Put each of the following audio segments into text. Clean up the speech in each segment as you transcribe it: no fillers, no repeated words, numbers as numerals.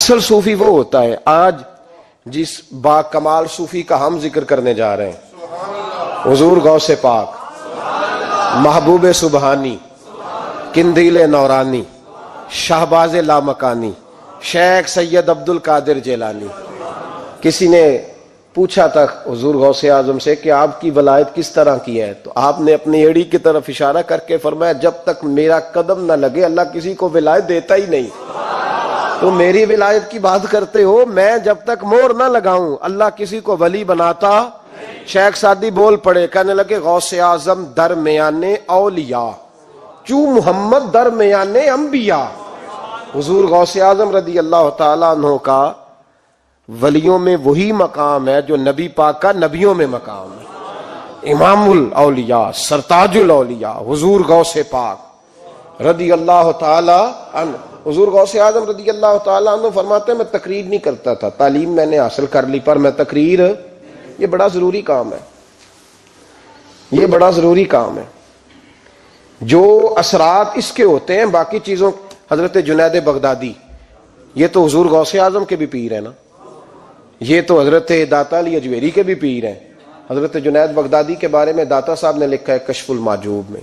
اصل صوفی وہ ہوتا ہے، آج جس با کمال صوفی کا ہم ذکر کرنے جا رہے ہیں، حضور غوث پاک، محبوب سبحانی، قندیل نورانی، شہباز لامکانی، شیخ سید عبد القادر جیلانی۔ کسی نے پوچھا تھا حضور غوث اعظم سے کہ آپ کی ولایت کس طرح کی ہے، تو آپ نے اپنی ایڑی کی طرف اشارہ کر کے فرمایا جب تک میرا قدم نہ لگے اللہ کسی کو ولایت دیتا ہی نہیں۔ تو میری ولایت کی بات کرتے ہو، میں جب تک مہر نہ لگاؤں اللہ کسی کو ولی بناتا۔ شیخ سعدی بول پڑے، کہنے لگے غوث اعظم درمیان اولیاء چو محمد درمیان انبیاء۔ حضور غوث اعظم رضی اللہ تعالیٰ عنہ کا ولیوں میں وہی مقام ہے جو نبی پاک کا نبیوں میں مقام ہے۔ امام الاولیاء، سرتاج الاولیاء حضور غوث پاک رضی اللہ تعالیٰ عنہ۔ حضور غوث اعظم رضی اللہ تعالیٰ عنہ فرماتے ہیں میں تقریر نہیں کرتا تھا، تعلیم میں نے حاصل کر لی، پر میں تقریر، یہ بڑا ضروری کام ہے، یہ بڑا ضروری کام ہے۔ جو اثرات اس کے ہوتے ہیں باقی چیزوں، حضرت جنید بغدادی، یہ تو حضور غوث اعظم کے بھی پیر ہیں نا، یہ تو حضرت داتا علی اجویری کے بھی پیر ہیں۔ حضرت جنید بغدادی کے بارے میں داتا صاحب نے لکھا ہے کشف المعجوب میں،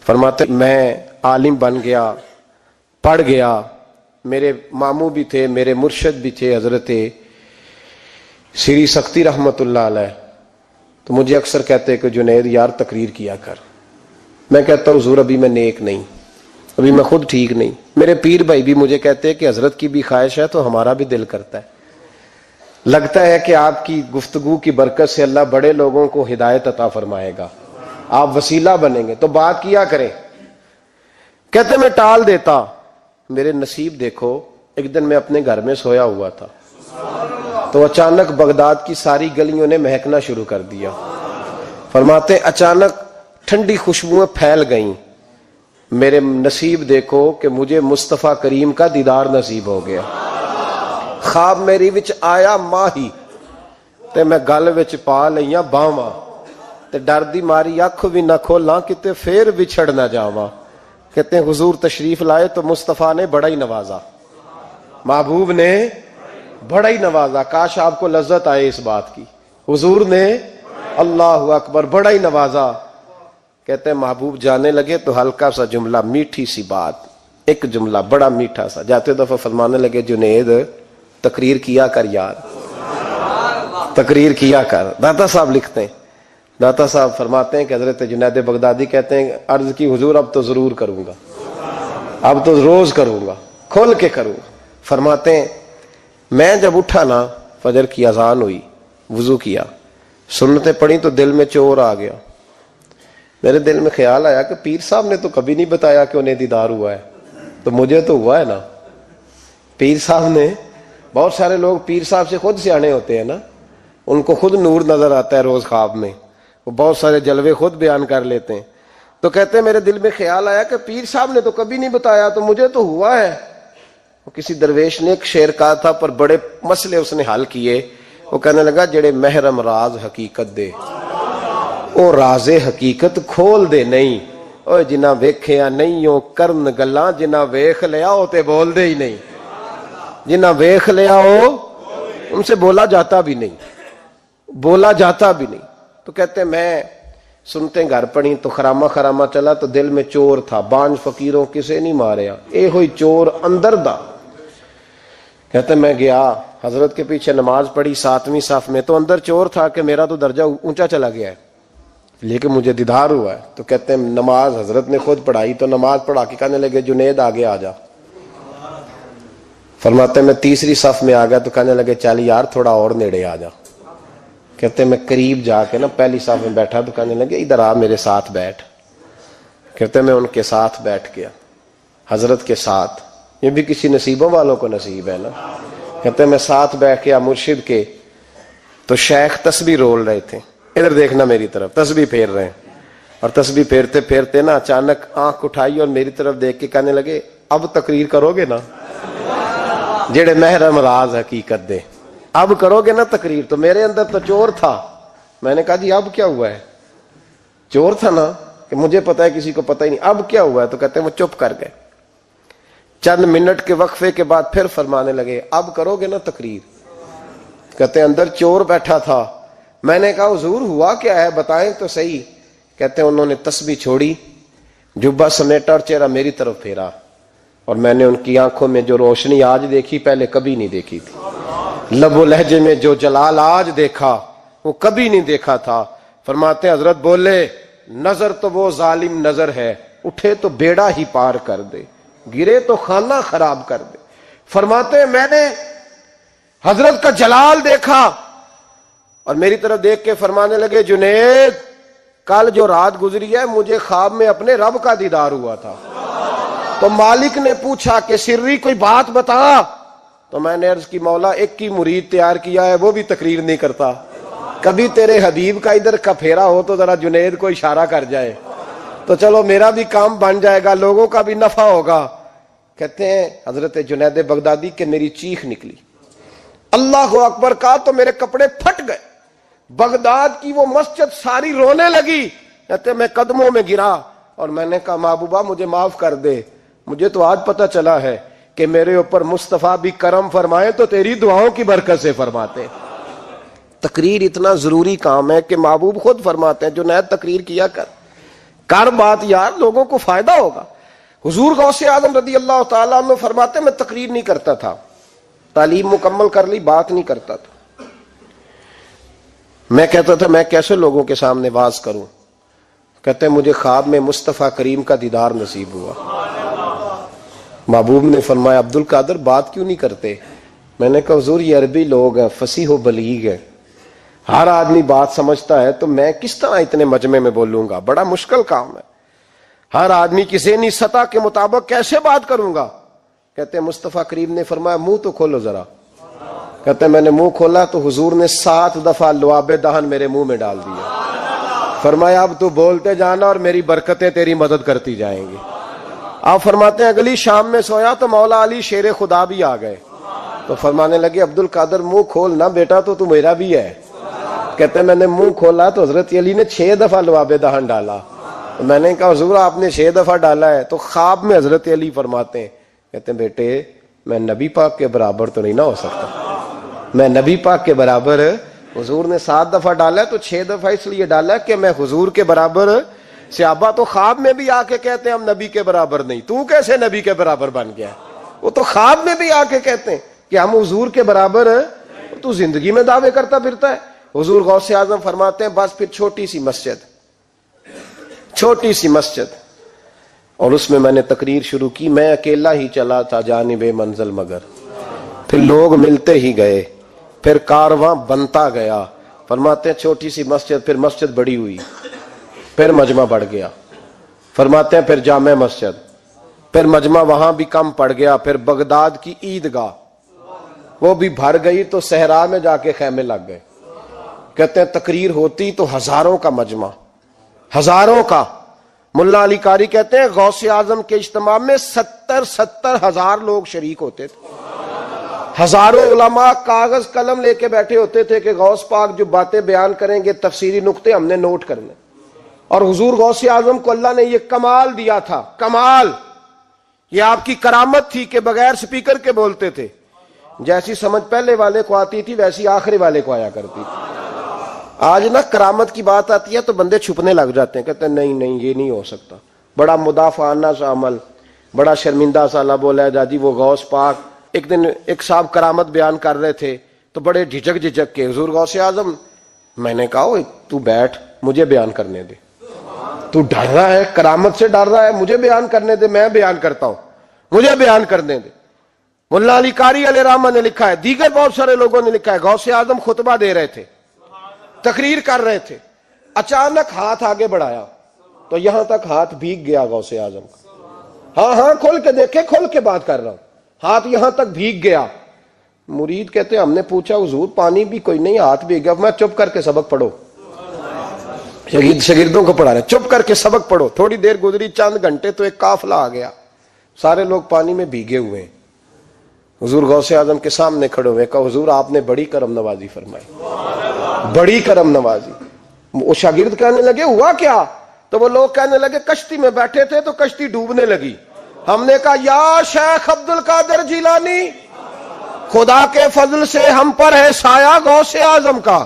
فرماتے میں عالم بن گیا، پڑھ گیا، میرے ماموں بھی تھے، میرے مرشد بھی تھے حضرت سری سختی رحمت اللہ علیہ، تو مجھے اکثر کہتے کہ جنید یار تقریر کیا کر۔ میں کہتا ہوں حضور ابھی میں نیک نہیں، ابھی میں خود ٹھیک نہیں۔ میرے پیر بھائی بھی مجھے کہتے ہیں کہ حضرت کی بھی خواہش ہے تو ہمارا بھی دل کرتا ہے، لگتا ہے کہ آپ کی گفتگو کی برکت سے اللہ بڑے لوگوں کو ہدایت عطا فرمائے گا، آپ وسیلہ بنیں گے، تو بات کیا کریں۔ کہتے میں ٹال دیتا، میرے نصیب دیکھو، ایک دن میں اپنے گھر میں سویا ہوا تھا تو اچانک بغداد کی ساری گلیوں نے مہکنا شروع کر دیا۔ فرماتے اچانک ٹھنڈی خوشبوئیں پھیل گئیں، میرے نصیب دیکھو کہ مجھے مصطفیٰ کریم کا دیدار نصیب ہو گیا۔ خواب میری وچ آیا ماہی تے میں گل وچ پا لئیاں باواں تے ڈر دی ماری اکھ بھی نہ کھولاں کتے پھر بچھڑ نہ جاواں۔ کہتے ہیں حضور تشریف لائے تو مصطفیٰ نے بڑا ہی نوازا، محبوب نے بڑا ہی نوازا۔ کاش آپ کو لذت آئے اس بات کی، حضور نے اللہ اکبر بڑا ہی نوازا۔ کہتے ہیں محبوب جانے لگے تو ہلکا سا جملہ، میٹھی سی بات، ایک جملہ بڑا میٹھا سا، جاتے دفعہ فرمانے لگے جنید تقریر کیا کر یار، تقریر کیا کر۔ داتا صاحب لکھتے ہیں، داتا صاحب فرماتے ہیں کہ حضرت جنید بغدادی کہتے ہیں عرض کی حضور اب تو ضرور کروں گا، اب تو روز کروں گا، کھول کے کروں گا۔ فرماتے ہیں میں جب اٹھا نا، فجر کی اذان ہوئی، وضو کیا، سنتیں پڑھی تو دل میں چور آ گیا۔ میرے دل میں خیال آیا کہ پیر صاحب نے تو کبھی نہیں بتایا کہ انہیں دیدار ہوا ہے، تو مجھے تو ہوا ہے نا۔ پیر صاحب نے، بہت سارے لوگ پیر صاحب سے خود سیانے ہوتے ہیں نا، ان کو خود نور نظر آتا ہے روز خواب میں، وہ بہت سارے جلوے خود بیان کر لیتے ہیں۔ تو کہتے ہیں میرے دل میں خیال آیا کہ پیر صاحب نے تو کبھی نہیں بتایا تو مجھے تو ہوا ہے۔ کسی درویش نے ایک شعر کہا تھا پر بڑے مسئلے اس نے حل کیے۔ وہ کہنے لگا جڑے محرم راز حقیقت دے او راز حقیقت کھول دے نہیں، او جنہ ویکھیا نہیں او کرن گلاں، جنہ ویکھ لیا او تے بول دے ہی نہیں، جنہ ویکھ لیا او ان سے بولا جاتا بھی نہیں، بولا جاتا بھی نہیں۔ تو کہتے ہیں میں سنتے گھر پڑی تو خرامہ خرامہ چلا تو دل میں چور تھا، بانج فقیروں کسے نہیں ماریا، اے ہوئی چور اندر دا۔ کہتے میں گیا حضرت کے پیچھے نماز پڑھی 7ویں صف میں، تو اندر چور تھا کہ میرا تو درجہ اونچا چلا گیا ہے لیکن مجھے دیدار ہوا ہے۔ تو کہتے ہیں نماز حضرت نے خود پڑھائی تو نماز پڑھا کے کہنے لگے جنید آگے آ جا۔ فرماتے میں 3ری صف میں آ گیا تو کہنے لگے چل یار تھوڑا اور نیڑے آ جا۔ کہتے میں قریب جا کے نا پہلی صف میں بیٹھا تو کہنے لگے ادھر آ میرے ساتھ بیٹھ۔ کہتے میں ان کے ساتھ بیٹھ گیا، حضرت کے ساتھ، یہ بھی کسی نصیبوں والوں کو نصیب ہے نا۔ کہتے میں ساتھ بیٹھ گیا مرشد کے، تو شیخ تسبیح رول رہے تھے، ادھر دیکھنا میری طرف، تسبیح پھیر رہے ہیں، اور تسبیح پھیرتے پھیرتے نا اچانک آنکھ اٹھائی اور میری طرف دیکھ کے کہنے لگے اب تقریر کرو گے نا، جڑے محرم راز حقیقت دے، اب کرو گے نا تقریر۔ تو میرے اندر تو چور تھا، میں نے کہا جی اب کیا ہوا ہے؟ چور تھا نا کہ مجھے پتا ہے کسی کو پتا ہی نہیں، اب کیا ہوا ہے؟ تو کہتے ہیں وہ چپ کر گئے۔ چند منٹ کے وقفے کے بعد پھر فرمانے لگے اب کرو گے نا تقریر؟ کہتے ہیں اندر چور بیٹھا تھا. میں نے کہا حضور ہوا کیا ہے بتائیں تو صحیح. کہتے ہیں انہوں نے تسبیح چھوڑی, جبہ سمیٹا اور چہرہ میری طرف پھیرا, اور میں نے ان کی آنکھوں میں جو روشنی آج دیکھی پہلے کبھی نہیں دیکھی تھی. لب و لہجے میں جو جلال آج دیکھا وہ کبھی نہیں دیکھا تھا. فرماتے ہیں حضرت بولے نظر تو وہ ظالم نظر ہے, اٹھے تو بیڑا ہی پار کر دے, گرے تو خانہ خراب کر دے. فرماتے ہیں میں نے حضرت کا جلال دیکھا اور میری طرف دیکھ کے فرمانے لگے جنید کل جو رات گزری ہے مجھے خواب میں اپنے رب کا دیدار ہوا تھا. تو مالک نے پوچھا کہ سری کوئی بات بتا, تو میں نے عرض کی مولا ایک کی مرید تیار کیا ہے وہ بھی تقریر نہیں کرتا, کبھی تیرے حبیب کا ادھر کا پھیرا ہو تو ذرا جنید کو اشارہ کر جائے تو چلو میرا بھی کام بن جائے گا, لوگوں کا بھی نفع ہوگا. کہتے ہیں حضرت جنید بغدادی کہ میری چیخ نکلی, اللہ اکبر کہا تو میرے کپڑے پھٹ گئے. بغداد کی وہ مسجد ساری رونے لگی. کہتے میں قدموں میں گرا اور میں نے کہا محبوبہ مجھے معاف کر دے, مجھے تو آج پتہ چلا ہے کہ میرے اوپر مصطفیٰ بھی کرم فرمائے تو تیری دعاؤں کی برکت سے فرماتے. تقریر اتنا ضروری کام ہے کہ محبوب خود فرماتے ہیں جنید تقریر کیا کر بات یار, لوگوں کو فائدہ ہوگا. حضور غوث اعظم رضی اللہ تعالیٰ عنہ فرماتے میں تقریر نہیں کرتا تھا, تعلیم مکمل کر لی بات نہیں کرتا تھا. میں کہتا تھا میں کیسے لوگوں کے سامنے واز کروں. کہتے ہیں مجھے خواب میں مصطفیٰ کریم کا دیدار نصیب ہوا. محبوب نے فرمایا عبد القادر بات کیوں نہیں کرتے؟ میں نے کہا حضور یہ عربی لوگ ہیں, فصیح و بلیغ ہیں, ہر آدمی بات سمجھتا ہے, تو میں کس طرح اتنے مجمع میں بولوں گا, بڑا مشکل کام ہے, ہر آدمی کی ذہنی سطح کے مطابق کیسے بات کروں گا. کہتے ہیں مصطفیٰ کریم نے فرمایا منہ تو کھولو ذرا. کہتے ہیں میں نے منہ کھولا تو حضور نے 7 دفعہ لعاب دہن میرے منہ میں ڈال دیا. فرمایا اب تو بولتے جانا اور میری برکتیں تیری مدد کرتی جائیں گی. آپ فرماتے ہیں اگلی شام میں سویا تو مولا علی شیر خدا بھی آ گئے, تو فرمانے لگے عبد القادر منہ کھول نا بیٹا تو میرا بھی ہے. کہتے ہیں میں نے منہ کھولا تو حضرت علی نے 6 دفعہ لعاب دہن ڈالا. میں نے کہا حضور آپ نے 6 دفعہ ڈالا ہے, تو خواب میں حضرت علی فرماتے ہیں کہتے ہیں بیٹے میں نبی پاک کے برابر تو نہیں نہ ہو سکتا, میں نبی پاک کے برابر, حضور نے 7 دفعہ ڈالا ہے تو 6 دفعہ اس لیے ڈالا کہ میں حضور کے برابر. صحابہ تو خواب میں بھی آ کے کہتے ہیں ہم نبی کے برابر نہیں, تو کیسے نبی کے برابر بن گیا؟ وہ تو خواب میں بھی آ کے کہتے ہیں کہ ہم حضور کے برابر ہیں, تو زندگی میں دعوے کرتا پھرتا ہے. حضور غوث اعظم فرماتے ہیں بس پھر چھوٹی سی مسجد اور اس میں نے تقریر شروع کی. میں اکیلا ہی چلا تھا جانب منزل مگر, پھر لوگ ملتے ہی گئے, پھر کارواں بنتا گیا. فرماتے ہیں چھوٹی سی مسجد, پھر مسجد بڑی ہوئی, پھر مجمع بڑھ گیا. فرماتے ہیں پھر جامع مسجد, پھر مجمع وہاں بھی کم پڑ گیا, پھر بغداد کی عیدگاہ وہ بھی بھر گئی تو صحرا میں جا کے خیمے لگ گئے. کہتے ہیں تقریر ہوتی تو ہزاروں کا مجمع, ہزاروں کا. ملا علی قاری کہتے ہیں غوث اعظم کے اجتماع میں 70 ہزار لوگ شریک ہوتے تھے. ہزاروں علماء کاغذ قلم لے کے بیٹھے ہوتے تھے کہ غوث پاک جو باتیں بیان کریں گے تفسیری نقطے ہم نے نوٹ کرنے. اور حضور غوث اعظم کو اللہ نے یہ کمال دیا تھا, کمال, یہ آپ کی کرامت تھی کہ بغیر سپیکر کے بولتے تھے. جیسی سمجھ پہلے والے کو آتی تھی ویسی آخری والے کو آیا کرتی تھی. آج نا کرامت کی بات آتی ہے تو بندے چھپنے لگ جاتے ہیں, کہتے ہیں نہیں یہ نہیں ہو سکتا, بڑا مدافعانہ سا عمل, بڑا شرمندہ سا لب و لہجہ. جی وہ غوث پاک ایک دن ایک صاحب کرامت بیان کر رہے تھے تو بڑے جھجک کے حضور غوث اعظم, میں نے کہا تو بیٹھ مجھے بیان کرنے دے, تو ڈر رہا ہے کرامت سے ڈر رہا ہے, مجھے بیان کرنے دے, میں بیان کرتا ہوں, مجھے بیان کرنے دے. ملا علی قاری علیہ رحمہ نے لکھا ہے, دیگر بہت سارے لوگوں نے لکھا ہے, غوث اعظم خطبہ دے رہے تھے, تقریر کر رہے تھے, اچانک ہاتھ آگے بڑھایا تو یہاں تک ہاتھ بھیگ گیا غوث اعظم کا. ہاں کھول کے دیکھے, کھول کے بات کر رہا ہوں, ہاتھ یہاں تک بھیگ گیا. مرید کہتے ہم نے پوچھا حضور پانی بھی کوئی نہیں, ہاتھ بھیگ گیا. میں چپ کر کے سبق پڑھو, شاگردوں کو پڑھا رہے, چپ کر کے سبق پڑھو. تھوڑی دیر گزری, چند گھنٹے تو ایک قافلہ آ گیا, سارے لوگ پانی میں بھیگے ہوئے ہیں. حضور غوث اعظم کے سامنے کھڑے ہوئے, کہا حضور آپ نے بڑی کرم نوازی فرمائی, بڑی کرم نوازی. وہ شاگرد کہنے لگے ہوا کیا؟ تو وہ لوگ کہنے لگے کشتی میں بیٹھے تھے تو کشتی ڈوبنے لگی, ہم نے کہا یا شیخ عبد القادر جیلانی، خدا کے فضل سے ہم پر ہے سایہ غوث اعظم کا،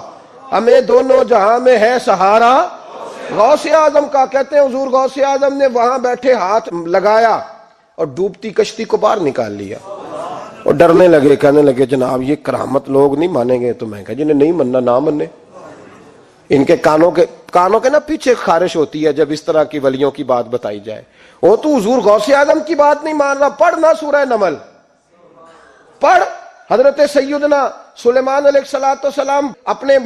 ہمیں دونوں جہاں میں ہے سہارا غوث اعظم کا۔ کہتے ہیں حضور غوث اعظم نے وہاں بیٹھے ہاتھ لگایا اور ڈوبتی کشتی کو باہر نکال لیا، اور ڈرنے لگے، کہنے لگے جناب یہ کرامت لوگ نہیں مانیں گے۔ تو میں کہا جنہیں نہیں مننا نہ مننے، ان کے کانوں کے نا پیچھے خارش ہوتی ہے جب اس طرح کی ولیوں کی بات بتائی جائے۔ وہ تو حضور غوث اعظم کی بات نہیں مان رہا، پڑھنا سورہ نمل پڑھ۔ حضرت سیدنا سلیمان علیہ السلام اپنے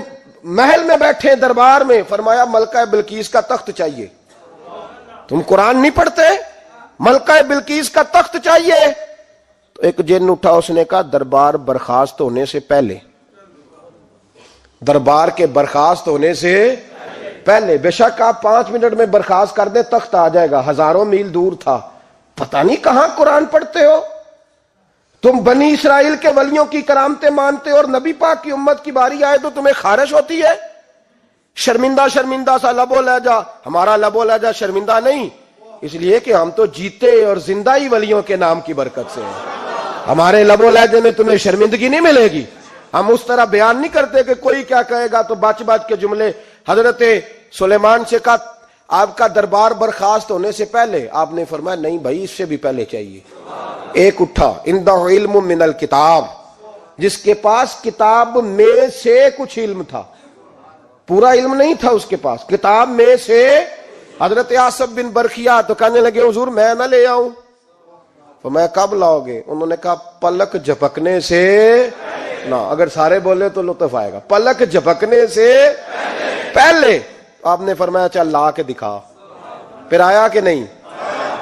محل میں بیٹھے دربار میں، فرمایا ملکہ بلقیس کا تخت چاہیے۔ تم قرآن نہیں پڑھتے؟ ملکہ بلقیس کا تخت چاہیے۔ تو ایک جن اٹھا، اس نے کہا دربار برخاست ہونے سے پہلے، دربار کے برخاست ہونے سے پہلے، بے شک آپ 5 منٹ میں برخاست کر دیں تخت آ جائے گا، ہزاروں میل دور تھا۔ پتہ نہیں کہاں قرآن پڑھتے ہو تم، بنی اسرائیل کے ولیوں کی کرامتیں مانتے ہو، اور نبی پاک کی امت کی باری آئے تو تمہیں خارش ہوتی ہے۔ شرمندہ شرمندہ سا لب و لہجہ، ہمارا لب و لہجہ شرمندہ نہیں، اس لیے کہ ہم تو جیتے اور زندہ ہی ولیوں کے نام کی برکت سے ہیں۔ ہمارے لب و لہجے میں تمہیں شرمندگی نہیں ملے گی۔ ہم اس طرح بیان نہیں کرتے کہ کوئی کیا کہے گا تو بچ بچ کے جملے۔ حضرت سلیمان سے کہا آپ کا دربار برخاست ہونے سے پہلے، آپ نے فرمایا نہیں بھائی اس سے بھی پہلے چاہیے۔ ایک اٹھا، عندہ علم من الکتاب، جس کے پاس کتاب میں سے کچھ علم تھا، پورا علم نہیں تھا اس کے پاس، کتاب میں سے۔ حضرت آصف بن برخیا تو کہنے لگے حضور میں نہ لے آؤں۔ تو میں کب لاؤ گے؟ انہوں نے کہا پلک جھپکنے سے نہ، اگر سارے بولے تو لطف آئے گا، پلک جھپکنے سے پہلے۔ آپ نے فرمایا چل لا کے دکھا۔ پھر آیا کہ نہیں؟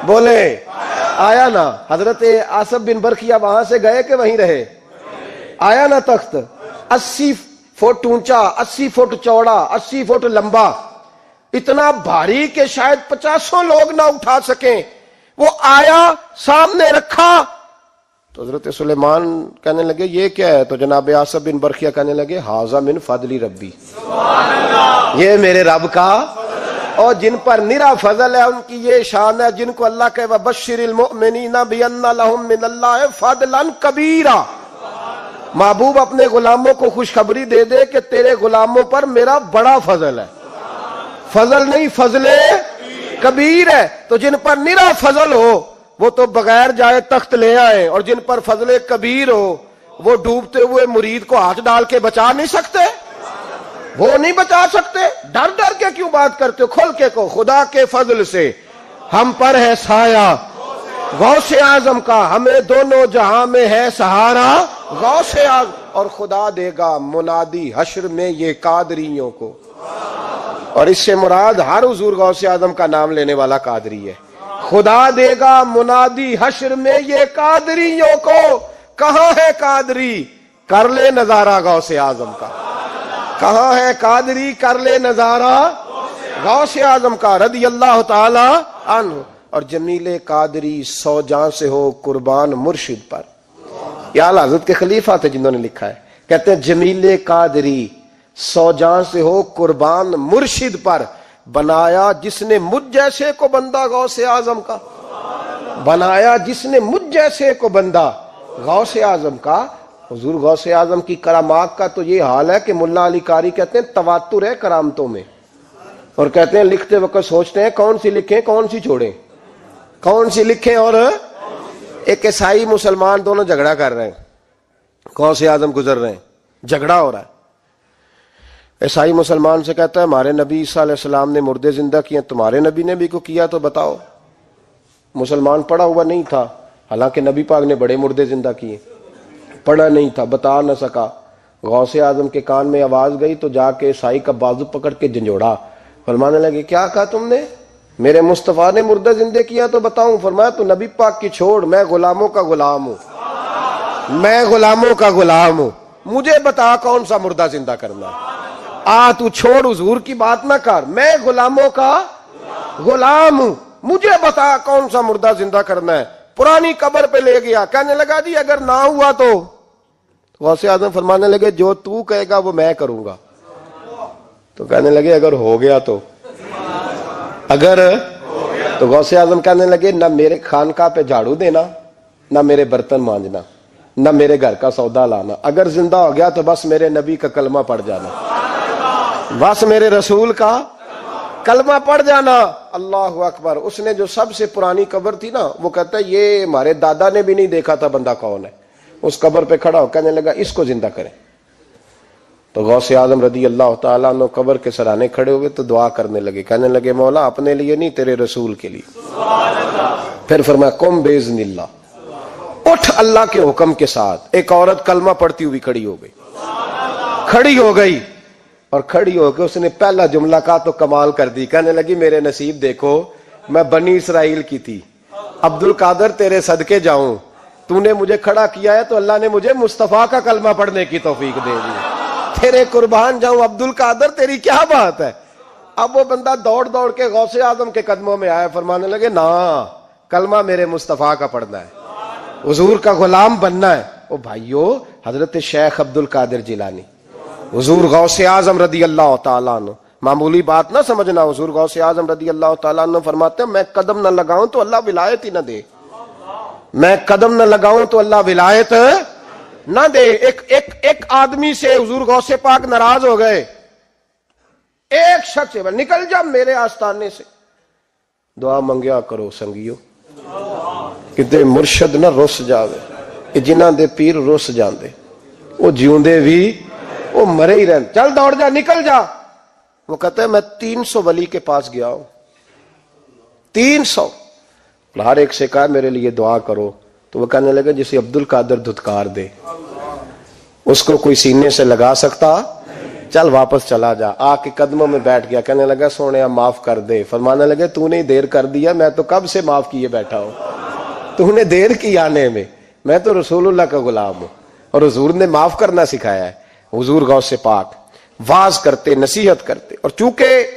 بولے آیا نا۔ حضرت آصف بن برخیا وہاں سے گئے کہ وہیں رہے؟ آیا نا تخت، 80 فٹ اونچا، 80 فٹ چوڑا، 80 فٹ لمبا، اتنا بھاری کہ شاید 50 لوگ نہ اٹھا سکیں۔ وہ آیا، سامنے رکھا، تو حضرت سلیمان کہنے لگے یہ کیا ہے؟ تو جناب آصف بن برخیا کہنے لگے ھذا من فضل ربی، یہ میرے رب کا، اور جن پر نرا فضل ہے ان کی یہ شان ہے، جن کو اللہ کہ وبشر المؤمنین بان لهم من اللہ فضلا کبیرا۔ محبوب اپنے غلاموں کو خوشخبری دے دے کہ تیرے غلاموں پر میرا بڑا فضل ہے، فضل نہیں فضل کبیر ہے۔ تو جن پر نرا فضل ہو وہ تو بغیر جائے تخت لے آئے، اور جن پر فضل کبیر ہو وہ ڈوبتے ہوئے مرید کو ہاتھ ڈال کے بچا نہیں سکتے، وہ نہیں بچا سکتے۔ ڈر ڈر کے کیوں بات کرتے ہو؟ کھول کے کو خدا کے فضل سے ہم پر ہے سایہ غوث اعظم کا، ہمیں دونوں جہاں میں ہے سہارا غوث اعظم، اور خدا دے گا منادی حشر میں یہ قادریوں کو۔ اور اس سے مراد ہر حضور غوث اعظم کا نام لینے والا قادری ہے۔ خدا دے گا منادی حشر میں یہ قادریوں کو۔ کہاں ہے قادری؟ کر لے نظارہ غوث اعظم کا۔ کہاں ہے قادری؟ کر لے نظارہ غوث اعظم کا رضی اللہ تعالی عنہ۔ اور جمیل قادری 100 جاں سے ہو قربان مرشد پر، یہ اعلیٰ حضرت کے خلیفہ تھے جنہوں نے لکھا ہے، کہتے ہیں جمیل قادری 100 جاں سے ہو قربان مرشد پر، بنایا جس نے مجھ جیسے کو بندہ غوث اعظم کا، بنایا جس نے مجھ جیسے کو بندہ غوث اعظم کا۔ حضور غوث اعظم کی کرامات کا تو یہ حال ہے کہ ملا علی قاری کہتے ہیں تواتر ہے کرامتوں میں، اور کہتے ہیں لکھتے وقت سوچتے ہیں کون سی لکھیں کون سی چھوڑیں، کون سی لکھیں۔ اور ایک عیسائی مسلمان دونوں جھگڑا کر رہے ہیں، غوث اعظم گزر رہے ہیں، جھگڑا ہو رہا ہے۔ عیسائی مسلمان سے کہتا ہے ہمارے نبی عیسیٰ علیہ السلام نے مردے زندہ کیے، تمہارے نبی نے بھی کو کیا تو بتاؤ۔ مسلمان پڑھا ہوا نہیں تھا، حالانکہ نبی پاک نے بڑے مردے زندہ کیے، پڑھا نہیں تھا، بتا نہ سکا۔ غوث اعظم کے کان میں آواز گئی تو جا کے عیسائی کا بازو پکڑ کے جھنجھوڑا، فرمانے لگے کیا کہا تم نے؟ میرے مصطفیٰ نے مردہ زندہ کیا تو بتاؤں؟ فرمایا تو نبی پاک کی چھوڑ، میں غلاموں کا غلام ہوں، میں غلاموں کا غلام ہوں، مجھے بتا کون سا مردہ زندہ کرنا ہے۔ تو چھوڑ حضور کی بات نہ کر، میں غلاموں کا غلام ہوں، مجھے بتا کون سا مردہ زندہ کرنا ہے۔ پرانی قبر پہ لے گیا، کہنے لگا جی اگر نہ ہوا تو؟ غوث اعظم فرمانے لگے جو تو کہے گا وہ میں کروں گا۔ تو کہنے لگے اگر ہو گیا تو؟ اگر تو غوث اعظم کہنے لگے نہ میرے خانقاہ پہ جھاڑو دینا، نہ میرے برتن مانجنا، نہ میرے گھر کا سودا لانا، اگر زندہ ہو گیا تو بس میرے نبی کا کلمہ پڑھ جانا، بس میرے رسول کا کلمہ پڑھ جانا۔ اللہ اکبر۔ اس نے جو سب سے پرانی قبر تھی نا، وہ کہتا ہے یہ ہمارے دادا نے بھی نہیں دیکھا تھا بندہ کون ہے، اس قبر پہ کھڑا ہو کہنے لگا اس کو زندہ کریں۔ تو غوث اعظم رضی اللہ تعالیٰ عنہ قبر کے سرانے کھڑے ہوئے تو دعا کرنے لگے، کہنے لگے مولا اپنے لیے نہیں، تیرے رسول کے لیے۔ پھر فرمایا قم باذن اللہ، اٹھ اللہ کے حکم کے ساتھ۔ ایک عورت کلمہ پڑھتی ہوئی کھڑی ہو گئی، کھڑی ہو گئی، اور کھڑی ہو کے اس نے پہلا جملہ کہا تو کمال کر دی، کہنے لگی میرے نصیب دیکھو، میں بنی اسرائیل کی تھی، عبد القادر تیرے صدقے جاؤں، تو نے مجھے کھڑا کیا ہے تو اللہ نے مجھے مصطفیٰ کا کلمہ پڑھنے کی توفیق دے دی، تیرے قربان جاؤں عبد القادر، تیری کیا بات ہے۔ اب وہ بندہ دوڑ دوڑ کے غوث اعظم کے قدموں میں آیا، فرمانے لگے نا کلمہ میرے مصطفیٰ کا پڑھنا ہے، حضور کا غلام بننا ہے۔ او بھائیو، حضرت شیخ عبد القادر جیلانی، حضور غوث اعظم رضی اللہ تعالیٰ عنہ، معمولی بات نہ سمجھنا، حضور غوث اعظم رضی اللہ تعالیٰ عنہ فرماتے ہیں میں قدم نہ لگاؤں تو اللہ ولایت ہی نہ دے، میں قدم نہ لگاؤں تو اللہ ولایت نہ دے۔ ایک آدمی سے حضور غوث پاک ناراض ہو گئے، ایک شخص سے نکل جا میرے آستانے سے، دعا منگیا کرو سنگیو، کتے مرشد نہ رس جاوے، جنہاں دے پیر رس جاندے، وہ جیوندے بھی وہ مرے ہی رہن، چل دوڑ جا نکل جا۔ وہ کہتا ہے میں 300 ولی کے پاس گیا ہوں، 300، ہر ایک سے کہا میرے لیے دعا کرو، تو وہ کہنے لگا جسے عبد القادر دھتکار دے اس کو کوئی سینے سے لگا سکتا، چل واپس چلا جا۔ آ کے قدموں میں بیٹھ گیا، کہنے لگا سونے معاف کر دے۔ فرمانے لگے تو نے دیر کر دیا، میں تو کب سے معاف کیے بیٹھا ہوں، تو نے دیر کی آنے میں تو رسول اللہ کا غلام ہوں، اور حضور نے معاف کرنا سکھایا ہے۔ حضور غوث پاک واز کرتے، نصیحت کرتے، اور چونکہ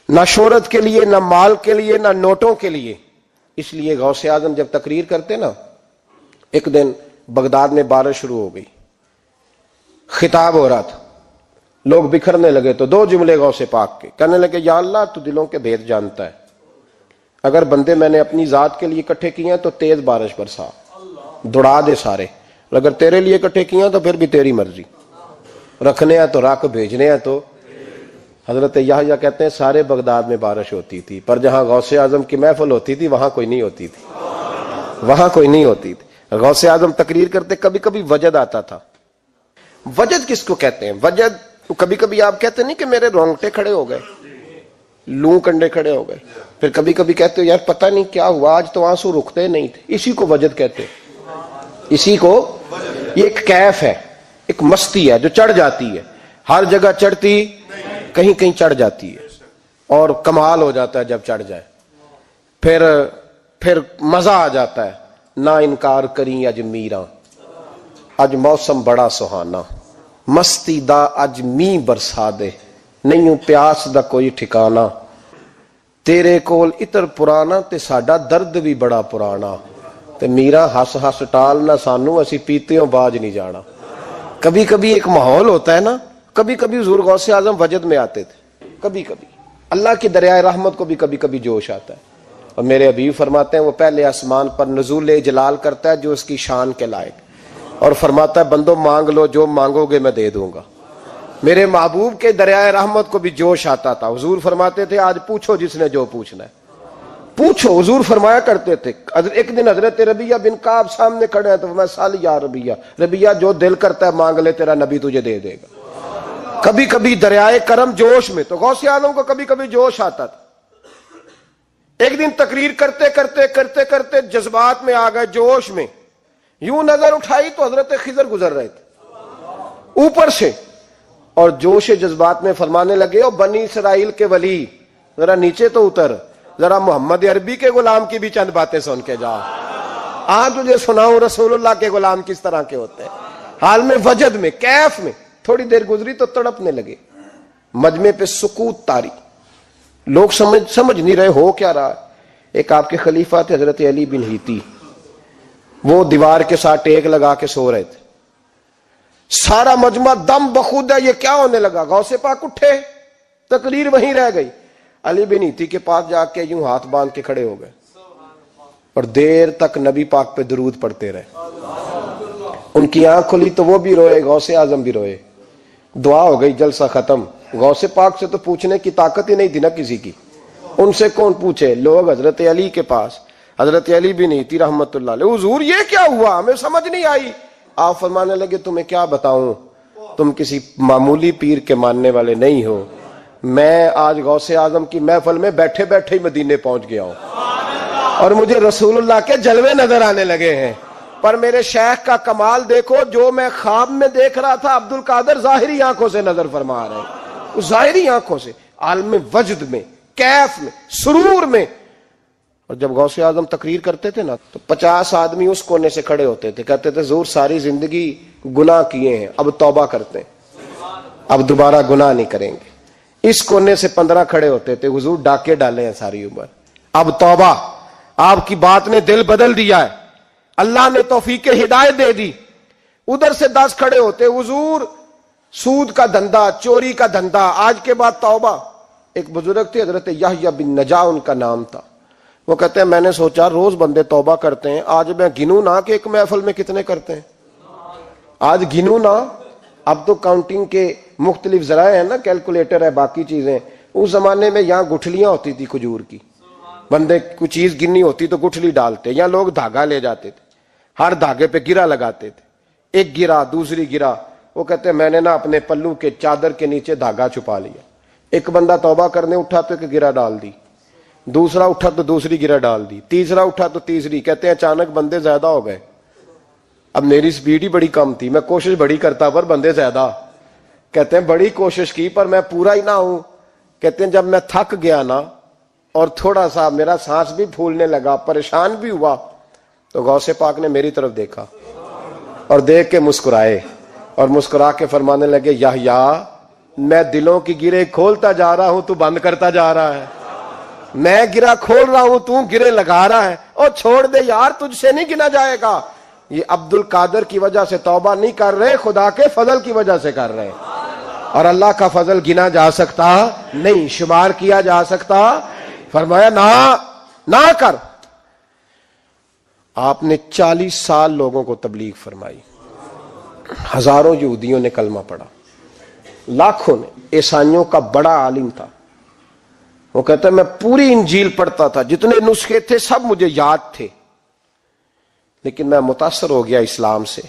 نہ شہرت کے لیے، نہ مال کے لیے، نہ نوٹوں کے لیے، اس لیے غوث اعظم جب تقریر کرتے نا، ایک دن بغداد میں بارش شروع ہو گئی، خطاب ہو رہا تھا، لوگ بکھرنے لگے، تو 2 جملے غوث پاک کے، کہنے لگے یا اللہ تو دلوں کے بھید جانتا ہے، اگر بندے میں نے اپنی ذات کے لیے اکٹھے کیے ہیں تو تیز بارش برسا، دوڑا دے سارے، اور اگر تیرے لیے اکٹھے کیے ہیں تو پھر بھی تیری مرضی، رکھنے ہیں تو رکھ، بھیجنے ہیں تو۔ حضرت یحییٰ کہتے ہیں سارے بغداد میں بارش ہوتی تھی، پر جہاں غوث اعظم کی محفل ہوتی تھی وہاں کوئی نہیں ہوتی تھی، وہاں کوئی نہیں ہوتی تھی۔ غوث اعظم تقریر کرتے، کبھی کبھی وجد آتا تھا۔ وجد کس کو کہتے ہیں؟ وجد کبھی کبھی آپ کہتے نہیں کہ میرے رونگٹے کھڑے ہو گئے، لوں کنڈے کھڑے ہو گئے، پھر کبھی کبھی کہتے ہو یار پتہ نہیں کیا ہوا آج تو آنسو رکتے نہیں تھے، اسی کو وجد کہتے ہیں، اسی کو، یہ ایک کیف ہے، ایک مستی ہے جو چڑھ جاتی ہے، ہر جگہ چڑھتی کہیں کہیں چڑھ جاتی ہے، اور کمال ہو جاتا ہے جب چڑھ جائے، پھر مزہ آ جاتا ہے۔ نہ انکار کریں اج میراں، اج موسم بڑا سہانا، مستی دا اج می برسا دے، نہیں پیاس دا کوئی ٹھکانا، تیرے کول اتر پرانا تے ساڈا درد بھی بڑا پرانا، تے میرا ہس ہس ٹال نہ سانو، اسی پیتیوں باج نہیں جانا۔ کبھی کبھی ایک ماحول ہوتا ہے نا، کبھی کبھی حضور غوث اعظم وجد میں آتے تھے، کبھی کبھی اللہ کی دریائے رحمت کو بھی کبھی کبھی جوش آتا ہے، اور میرے حبیب فرماتے ہیں وہ پہلے آسمان پر نزول جلال کرتا ہے جو اس کی شان کے لائق، اور فرماتا ہے بندو مانگ لو جو مانگو گے میں دے دوں گا۔ میرے محبوب کے دریائے رحمت کو بھی جوش آتا تھا، حضور فرماتے تھے آج پوچھو جس نے جو پوچھنا ہے پوچھو، حضور فرمایا کرتے تھے۔ ایک دن حضرت ربیہ بن کعب سامنے کھڑے ہیں تو میں سال یا ربیہ، ربیہ جو دل کرتا ہے مانگ لے تیرا نبی تجھے دے دے گا۔ کبھی کبھی دریائے کرم جوش میں، تو غوث اعظم کو کبھی کبھی جوش آتا تھا۔ ایک دن تقریر کرتے کرتے کرتے کرتے جذبات میں آ گئے، جوش میں، یوں نظر اٹھائی تو حضرت خضر گزر رہے تھے اوپر سے، اور جوش جذبات میں فرمانے لگے او بنی اسرائیل کے ولی ذرا نیچے تو اتر، ذرا محمد عربی کے غلام کی بھی چند باتیں سن کے جا، آج تجھے سناؤں رسول اللہ کے غلام کس طرح کے ہوتے ہیں۔ حال میں وجد میں، کیف میں، تھوڑی دیر گزری تو تڑپنے لگے، مجمع پہ سکوت تاری، لوگ سمجھ نہیں رہے ہو کیا رہا۔ ایک آپ کے خلیفہ تھے حضرت علی بن ہیتی، وہ دیوار کے ساتھ ٹیک لگا کے سو رہے تھے، سارا مجمع دم بخود ہے، یہ کیا ہونے لگا؟ غوث پاک اٹھے، تقریر وہیں رہ گئی، علی بن ایتی کے پاس جا کے یوں ہاتھ باندھ کے کھڑے ہو گئے اور دیر تک نبی پاک پہ درود پڑھتے رہے. ان کی آنکھ کھلی تو وہ بھی روئے, غوث اعظم بھی روئے. دعا ہو گئی, جلسہ ختم. غوث پاک سے تو پوچھنے کی طاقت ہی نہیں تھی نا کسی کی, ان سے کون پوچھے؟ لوگ حضرت علی کے پاس, حضرت علی بن ایتی رحمت اللہ علیہ, حضور یہ کیا ہوا, ہمیں سمجھ نہیں آئی. آپ فرمانے لگے تمہیں کیا بتاؤں, تم کسی معمولی پیر کے ماننے والے نہیں ہو. میں آج غوث اعظم کی محفل میں بیٹھے بیٹھے ہی مدینے پہنچ گیا ہوں اور مجھے رسول اللہ کے جلوے نظر آنے لگے ہیں. پر میرے شیخ کا کمال دیکھو, جو میں خواب میں دیکھ رہا تھا عبد القادر ظاہری آنکھوں سے نظر فرما رہے ہیں, ظاہری آنکھوں سے, عالم وجد میں, کیف میں, سرور میں. اور جب غوث اعظم تقریر کرتے تھے نا تو 50 آدمی اس کونے سے کھڑے ہوتے تھے, کہتے تھے حضور ساری زندگی گناہ کیے ہیں, اب توبہ کرتے ہیں, اب دوبارہ گناہ نہیں کریں گے. اس کونے سے 15 کھڑے ہوتے تھے, حضور ڈاکے ڈالے ہیں ساری عمر, اب توبہ. آپ کی بات نے دل بدل دیا ہے, اللہ نے توفیق ہدایت دے دی. ادھر سے 10 کھڑے ہوتے, حضور سود کا دھندا, چوری کا دھندا, آج کے بعد توبہ. ایک بزرگ تھے حضرت یحییٰ بن نجا ان کا نام تھا, وہ کہتے ہیں میں نے سوچا روز بندے توبہ کرتے ہیں, آج میں گنوں نہ کہ ایک محفل میں کتنے کرتے ہیں, آج گنوں نہ. اب تو کاؤنٹنگ کے مختلف ذرائع ہیں نا, کیلکولیٹر ہے, باقی چیزیں. اس زمانے میں یہاں گٹھلیاں ہوتی تھی کھجور کی, بندے کوئی چیز گننی ہوتی تو گٹھلی ڈالتے, یا لوگ دھاگا لے جاتے تھے, ہر دھاگے پہ گرا لگاتے تھے, ایک گرا دوسری گرا. وہ کہتے ہیں میں نے نا اپنے پلو کے چادر کے نیچے دھاگا چھپا لیا. ایک بندہ توبہ کرنے اٹھا تو ایک گرا ڈال دی, دوسرا اٹھا تو دوسری گرا ڈال دی, تیسرا اٹھا تو تیسری. کہتے ہیں اچانک بندے زیادہ ہو گئے, اب میری سپیڈ ہی بڑی کم تھی, میں کوشش بڑی کرتا پر بندے زیادہ. کہتے ہیں بڑی کوشش کی پر میں پورا ہی نہ ہوں. کہتے ہیں جب میں تھک گیا نا اور تھوڑا سا میرا سانس بھی پھولنے لگا, پریشان بھی ہوا, تو غوث پاک نے میری طرف دیکھا اور دیکھ کے مسکرائے اور مسکرا کے فرمانے لگے یحییٰ میں دلوں کی گرے کھولتا جا رہا ہوں, تو بند کرتا جا رہا ہے. میں گرا کھول رہا ہوں, تو گرے لگا رہا ہے. اور چھوڑ دے یار, تجھ سے نہیں گنا جائے گا. یہ عبد القادر کی وجہ سے توبہ نہیں کر رہے, خدا کے فضل کی وجہ سے کر رہے. اور اللہ کا فضل گنا جا سکتا نہیں, شمار کیا جا سکتا. فرمایا نہ کر. آپ نے 40 سال لوگوں کو تبلیغ فرمائی, ہزاروں یہودیوں نے کلمہ پڑھا, لاکھوں نے. عیسائیوں کا بڑا عالم تھا, وہ کہتا ہے میں پوری انجیل پڑھتا تھا, جتنے نسخے تھے سب مجھے یاد تھے, لیکن میں متاثر ہو گیا اسلام سے.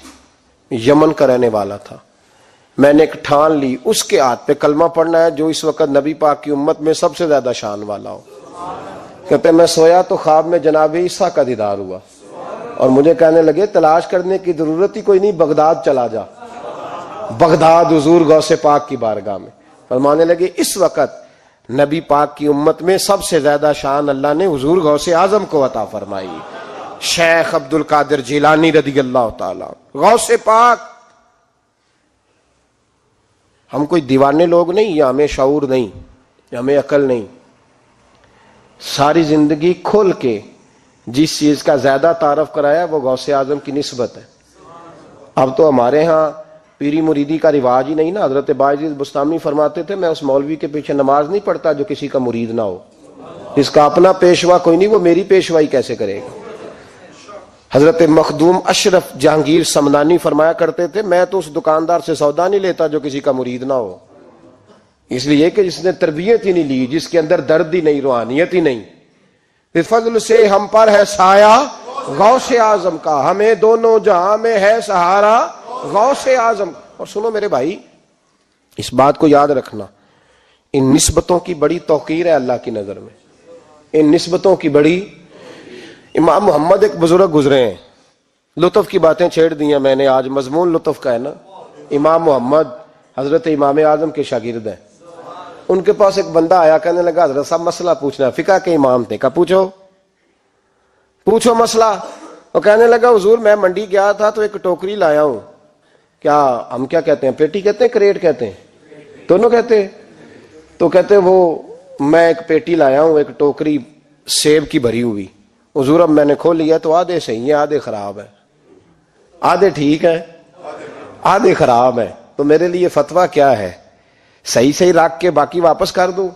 یمن کا رہنے والا تھا, میں نے ایک ٹھان لی اس کے ہاتھ پہ کلمہ پڑھنا ہے جو اس وقت نبی پاک کی امت میں سب سے زیادہ شان والا ہو. کہتے میں سویا تو خواب میں جناب عیسیٰ کا دیدار ہوا اور مجھے کہنے لگے تلاش کرنے کی ضرورت ہی کوئی نہیں, بغداد چلا جا. بغداد حضور غوث پاک کی بارگاہ میں. فرمانے لگے اس وقت نبی پاک کی امت میں سب سے زیادہ شان اللہ نے حضور غوث اعظم کو عطا فرمائی, شیخ عبد القادر جیلانی رضی اللہ تعالی. غوث پاک. ہم کوئی دیوانے لوگ نہیں, یا ہمیں شعور نہیں, یا ہمیں عقل نہیں. ساری زندگی کھول کے جس چیز کا زیادہ تعارف کرایا وہ غوث اعظم کی نسبت ہے. اب تو ہمارے ہاں پیری مریدی کا رواج ہی نہیں نا. حضرت باعزیز بستامی فرماتے تھے میں اس مولوی کے پیچھے نماز نہیں پڑھتا جو کسی کا مرید نہ ہو. جس کا اپنا پیشوا کوئی نہیں وہ میری پیشوائی کیسے کرے گا. حضرت مخدوم اشرف جہانگیر سمنانی فرمایا کرتے تھے میں تو اس دکاندار سے سودا نہیں لیتا جو کسی کا مرید نہ ہو, اس لیے کہ جس نے تربیت ہی نہیں لی, جس کے اندر درد ہی نہیں, روحانیت ہی نہیں. فضل سے ہم پر ہے سایہ غوث اعظم کا, ہمیں دونوں جہاں میں ہے سہارا غوث اعظم. اور سنو میرے بھائی, اس بات کو یاد رکھنا, ان نسبتوں کی بڑی توقیر ہے اللہ کی نظر میں, ان نسبتوں کی بڑی. امام محمد ایک بزرگ گزرے ہیں, لطف کی باتیں چھیڑ دی ہیں میں نے, آج مضمون لطف کا ہے نا. امام محمد حضرت امام اعظم کے شاگرد ہیں. ان کے پاس ایک بندہ آیا, کہنے لگا حضرت صاحب مسئلہ پوچھنا. فقہ کے امام تھے, کہا پوچھو مسئلہ. وہ کہنے لگا حضور میں منڈی گیا تھا تو ایک ٹوکری لایا ہوں. کیا ہم کیا کہتے ہیں, پیٹی کہتے ہیں کریٹ کہتے ہیں, دونوں کہتے ہیں. تو کہتے وہ میں ایک پیٹی لایا ہوں, ایک ٹوکری سیب کی بھری ہوئی. حضور اب میں نے کھول لیا تو آدھے صحیح ہیں آدھے خراب ہیں, آدھے ٹھیک ہیں آدھے خراب ہیں. تو میرے لیے فتویٰ کیا ہے, صحیح رکھ کے باقی واپس کر دوں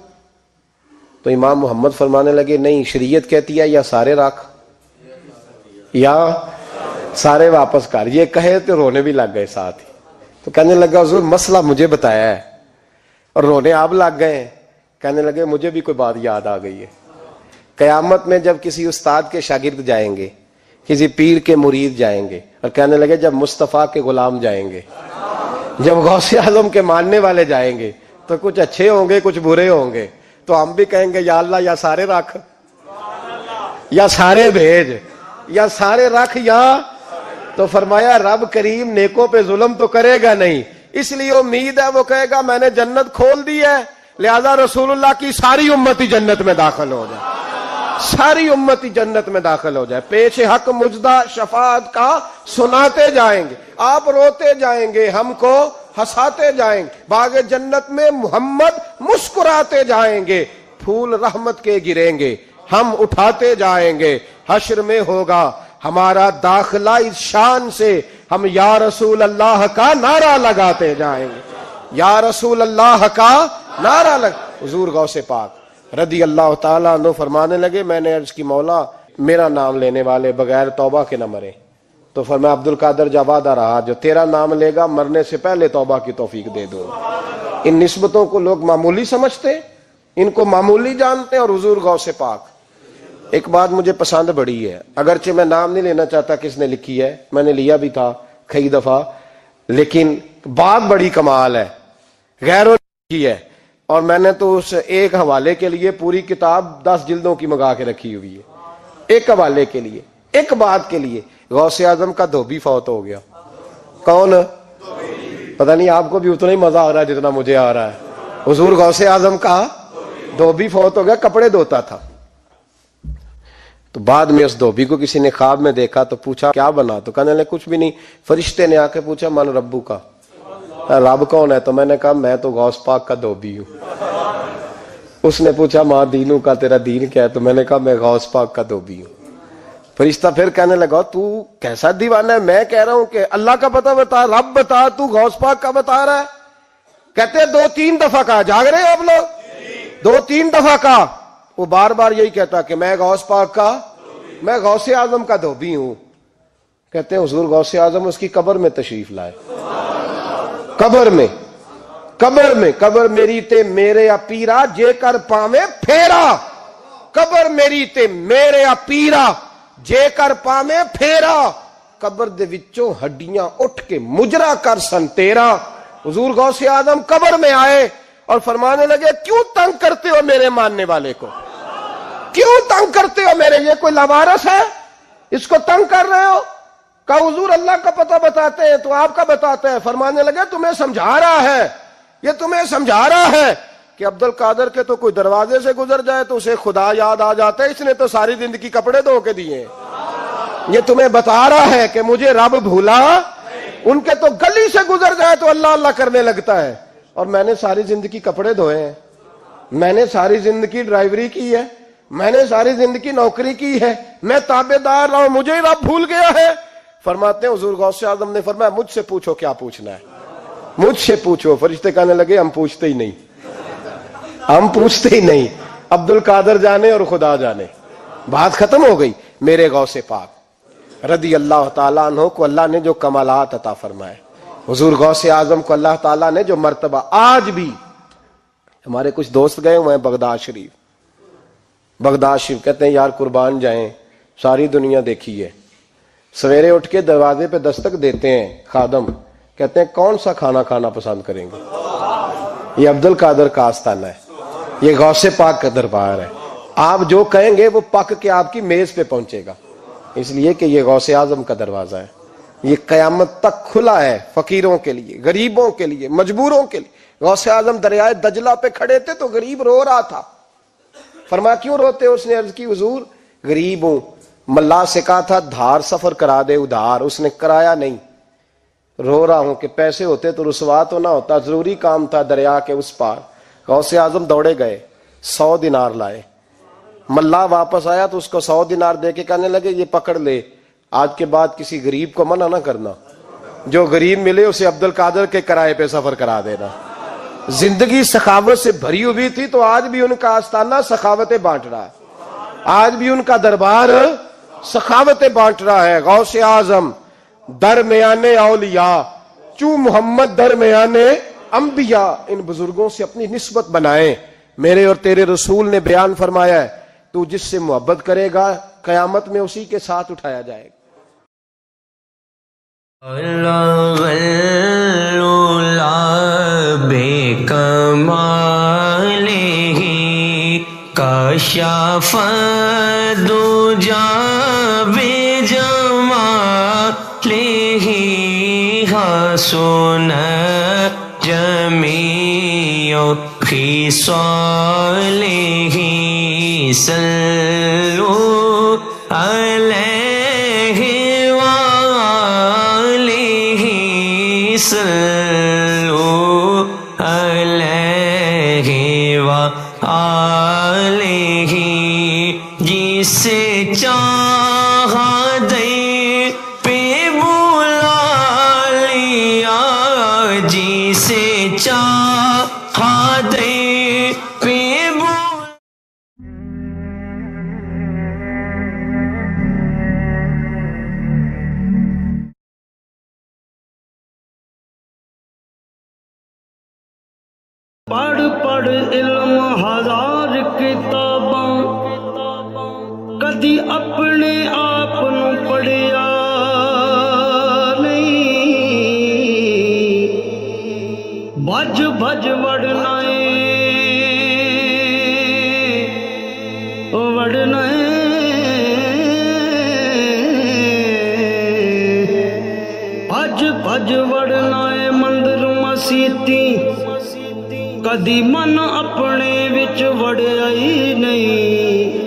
تو امام محمد فرمانے لگے نہیں، شریعت کہتی ہے یا سارے رکھ یا سارے واپس کر. یہ کہے تو رونے بھی لگ گئے ساتھ ہی. تو کہنے لگا حضور مسئلہ مجھے بتایا ہے اور رونے آپ لگ گئے. کہنے لگے مجھے بھی کوئی بات یاد آ گئی ہے. قیامت میں جب کسی استاد کے شاگرد جائیں گے، کسی پیر کے مرید جائیں گے، اور کہنے لگے جب مصطفیٰ کے غلام جائیں گے، جب غوث اعظم کے ماننے والے جائیں گے، تو کچھ اچھے ہوں گے کچھ برے ہوں گے. تو ہم بھی کہیں گے یا اللہ یا سارے رکھ یا سارے بھیج یا سارے رکھ یا. تو فرمایا رب کریم نیکوں پہ ظلم تو کرے گا نہیں، اس لیے امید ہے وہ کہے گا میں نے جنت کھول دی ہے، لہذا رسول اللہ کی ساری امتی جنت میں داخل ہو جائے، ساری امتی جنت میں داخل ہو جائے. پیش حق مجدہ شفاعت کا سناتے جائیں گے، آپ روتے جائیں گے، ہم کو ہنساتے جائیں گے. باغ جنت میں محمد مسکراتے جائیں گے، پھول رحمت کے گریں گے، ہم اٹھاتے جائیں گے. حشر میں ہوگا ہمارا داخلہ اس شان سے، ہم یا رسول اللہ کا نعرہ لگاتے جائیں گے، یا رسول اللہ کا نعرہ حضور غوث پاک رضی اللہ تعالیٰ عنہ فرمانے لگے میں نے عرض کی مولا میرا نام لینے والے بغیر توبہ کے نہ مرے. تو فرمایا عبد القادر جوادہ رہا جو تیرا نام لے گا مرنے سے پہلے توبہ کی توفیق دے دوں. ان نسبتوں کو لوگ معمولی سمجھتے، ان کو معمولی جانتے، اور حضور غوث پاک. ایک بات مجھے پسند بڑی ہے، اگرچہ میں نام نہیں لینا چاہتا کس نے لکھی ہے، میں نے لیا بھی تھا کئی دفعہ، لیکن بات بڑی کمال ہے، غیروں نے لکھی ہے. اور میں نے تو اس ایک حوالے کے لیے پوری کتاب 10 جلدوں کی منگا کے رکھی ہوئی ہے، ایک حوالے کے لیے، ایک بات کے لیے. غوث اعظم کا دھوبی فوت ہو گیا. کون؟ پتہ نہیں آپ کو بھی اتنا ہی مزہ آ رہا ہے جتنا مجھے آ رہا ہے. حضور غوث اعظم کا دھوبی فوت ہو گیا، کپڑے دھوتا تھا. تو بعد میں اس دھوبی کو کسی نے خواب میں دیکھا تو پوچھا کیا بنا؟ تو کہنے لگے کچھ بھی نہیں. فرشتے نے آ کے پوچھا من ربو کا، رب کون ہے؟ تو میں نے کہا میں تو غوث پاک کا دھوبی ہوں. اس نے پوچھا ماں دینوں کا، تیرا دین کیا ہے؟ تو میں نے کہا میں غوث پاک کا دھوبی ہوں. فرشتہ پھر کہنے لگا تو کیسا دیوانہ ہے، میں کہہ رہا ہوں کہ اللہ کا پتہ بتا، رب بتا، تو غوث پاک کا بتا رہا ہے. کہتے 2-3 دفعہ کہا، جاگ رہے ہیں آپ لوگ؟ 2-3 دفعہ کہا. وہ بار بار یہی کہتا کہ میں غوث پاک کا، میں غوث اعظم کا دھوبی ہوں. کہتے ہیں حضور غوث اعظم اس کی قبر میں تشریف لائے. قبر میری تے میرے اپیرا جے کر پاویں پھیرا، قبر میری تے میرے اپیرا جے کر پاویں پھیرا، قبر دے وچوں ہڈیاں اٹھ کے مجرا کر سن تیرا. حضور غوث اعظم قبر میں آئے اور فرمانے لگے کیوں تنگ کرتے ہو میرے ماننے والے کو، کیوں تنگ کرتے ہو میرے، یہ کوئی لوارث ہے اس کو تنگ کر رہے ہو؟ کہا حضور اللہ کا پتہ بتاتے ہیں تو آپ کا بتاتے ہیں. فرمانے لگے تمہیں سمجھا رہا ہے، یہ تمہیں سمجھا رہا ہے کہ عبد القادر کے تو کوئی دروازے سے گزر جائے تو اسے خدا یاد آ جاتا ہے، اس نے تو ساری زندگی کپڑے دھو کے دیے. یہ تمہیں بتا رہا ہے کہ مجھے رب بھولا، ان کے تو گلی سے گزر جائے تو اللہ اللہ کرنے لگتا ہے، اور میں نے ساری زندگی کپڑے دھوئے ہیں، میں نے ساری زندگی ڈرائیوری کی ہے، میں نے ساری زندگی نوکری کی ہے، میں تابع دار رہا ہوں، مجھے رب بھول گیا ہے. فرماتے ہیں حضور غوث اعظم نے فرمایا مجھ سے پوچھو کیا پوچھنا ہے، مجھ سے پوچھو. فرشتے کہنے لگے ہم پوچھتے ہی نہیں، ہم پوچھتے ہی نہیں، عبد القادر جانے اور خدا جانے. بات ختم ہو گئی. میرے غوث پاک رضی اللہ تعالیٰ عنہ کو اللہ نے جو کمالات عطا فرمائے، حضور غوث اعظم کو اللہ تعالیٰ نے جو مرتبہ، آج بھی ہمارے کچھ دوست گئے ہوئے ہیں بغداد شریف، کہتے ہیں یار قربان جائیں، ساری دنیا دیکھی ہے. سویرے اٹھ کے دروازے پہ دستک دیتے ہیں خادم، کہتے ہیں کون سا کھانا کھانا پسند کریں گے؟ یہ عبد القادر کا آستانہ ہے، یہ غوث پاک کا دربار ہے. آپ جو کہیں گے وہ پک کے آپ کی میز پہ پہنچے گا، اس لیے کہ یہ غوث اعظم کا دروازہ ہے. یہ قیامت تک کھلا ہے، فقیروں کے لیے، غریبوں کے لیے، مجبوروں کے لیے. غوث اعظم دریائے دجلہ پہ کھڑے تھے تو غریب رو رہا تھا. فرمایا کیوں روتے ہو؟ اس نے عرض کی حضور غریب ہوں، ملا سے کہا تھا دھار سفر کرا دے ادھار، اس نے کرایا نہیں، رو رہا ہوں کہ پیسے ہوتے تو رسوا تو نہ ہوتا، ضروری کام تھا دریا کے اس پار. غوث اعظم دوڑے گئے، 100 دینار لائے. ملا واپس آیا تو اس کو 100 دینار دے کے کہنے لگے یہ پکڑ لے، آج کے بعد کسی غریب کو منع نہ کرنا، جو غریب ملے اسے عبد القادر کے کرائے پہ سفر کرا دینا. زندگی سخاوت سے بھری ہوئی تھی تو آج بھی ان کا آستانہ سخاوتیں بانٹ رہا ہے، آج بھی ان کا دربار سخاوتیں بانٹ رہا ہے۔ غوث اعظم درمیان اولیاء چوں محمد درمیان انبیاء، ان بزرگوں سے اپنی نسبت بنائیں۔ میرے اور تیرے رسول نے بیان فرمایا ہے تو جس سے محبت کرے گا قیامت میں اسی کے ساتھ اٹھایا جائے گا۔ بے کمالہ کشف دجا بے جمالہ حسن جمیع خصالہ صلو علیہ وآلہ صلو علیہ وآلہ جسے چاہا دے پہ بلا لیا، جسے چاہا دے پہ پڑھ پڑھ علم ہزار کتاباں، کدی اپنے آپ نو پڑھیا نہیں، بھج بھج وڑنا وڑنا بھج بھج وڑنا مندر مسیتی، کدی من اپنے وچ وڑیا ہی نہیں۔